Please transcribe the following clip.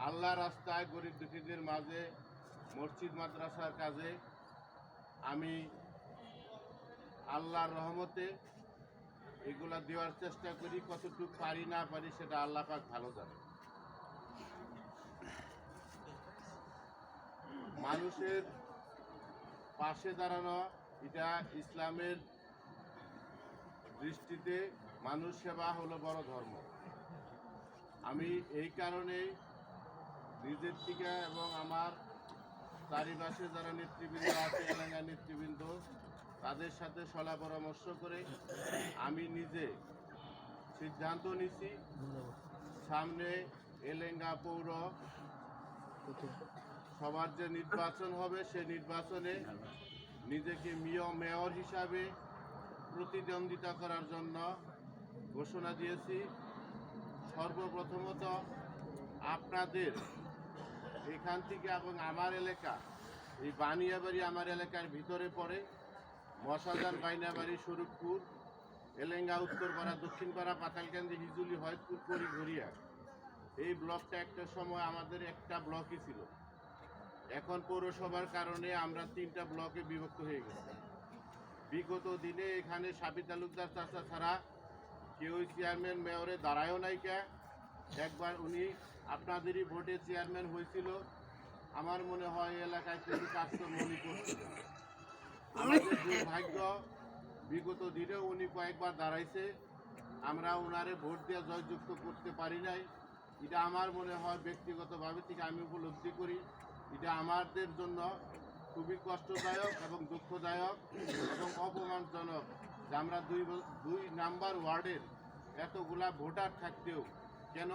আল্লাহ রাস্তায় গরিব দুঃখীদের মাঝে মসজিদ মাদ্রাসার কাজে আমি আল্লাহর রহমতে এগুলা দেওয়ার চেষ্টা করি। কতটুকু পারি না পারি সেটা আল্লাহ পাক ভালো জানে। মানুষের পাশে দাঁড়ানো এটা ইসলামের দৃষ্টিতে মানুষ সেবা হলো বড় ধর্ম। আমি এই কারণেই নিজের থেকে এবং আমার চারিপাশে যারা নেতৃবৃন্দ আছে, এলাকার নেতৃবৃন্দ, তাদের সাথে সলা পরামর্শ করে আমি নিজে সিদ্ধান্ত নিছি সামনে এলেঙ্গা পৌর সবার যে নির্বাচন হবে সে নির্বাচনে নিজেকে মেয়র হিসাবে প্রতিদ্বন্দ্বিতা করার জন্য ঘোষণা দিয়েছি। সর্বপ্রথমত আপনাদের এখান থেকে এবং আমার এলাকা, এই বানিয়াবাড়ি আমার এলাকার ভিতরে পড়ে, মশাজান, বাইনাবাড়ি, স্বরূপপুর, এলেঙ্গা, উত্তরপাড়া, দক্ষিণপাড়া, পাতালকান্দি, হিজুলি, হয়তপুর, করিঘরিয়া। এই ব্লকটা একটা সময় আমাদের একটা ব্লকই ছিল। এখন পৌরসভার কারণে আমরা 3টা ব্লকে বিভক্ত হয়ে গেছি। বিগত দিনে এখানে সাবি তালুকদার চাচা ছাড়া কেউ চেয়ারম্যান মেয়রে দাঁড়ায়ও নাই। একবার উনি আপনাদেরই ভোটে চেয়ারম্যান হয়েছিল। আমার মনে হয় এলাকায় কিছু কাজকর্ম উনি করছিল। আমাদের দুর্ভাগ্য, বিগত দিনেও উনি কয়েকবার দাঁড়াইছে, আমরা ওনারে ভোট দিয়ে জয়যুক্ত করতে পারি নাই। এটা আমার মনে হয় ব্যক্তিগতভাবে থেকে আমি উপলব্ধি করি, এটা আমাদের জন্য খুবই কষ্টদায়ক এবং দুঃখদায়ক এবং অপমানজনক যে আমরা দুই নাম্বার ওয়ার্ডের এতগুলা ভোটার থাকতেও কেন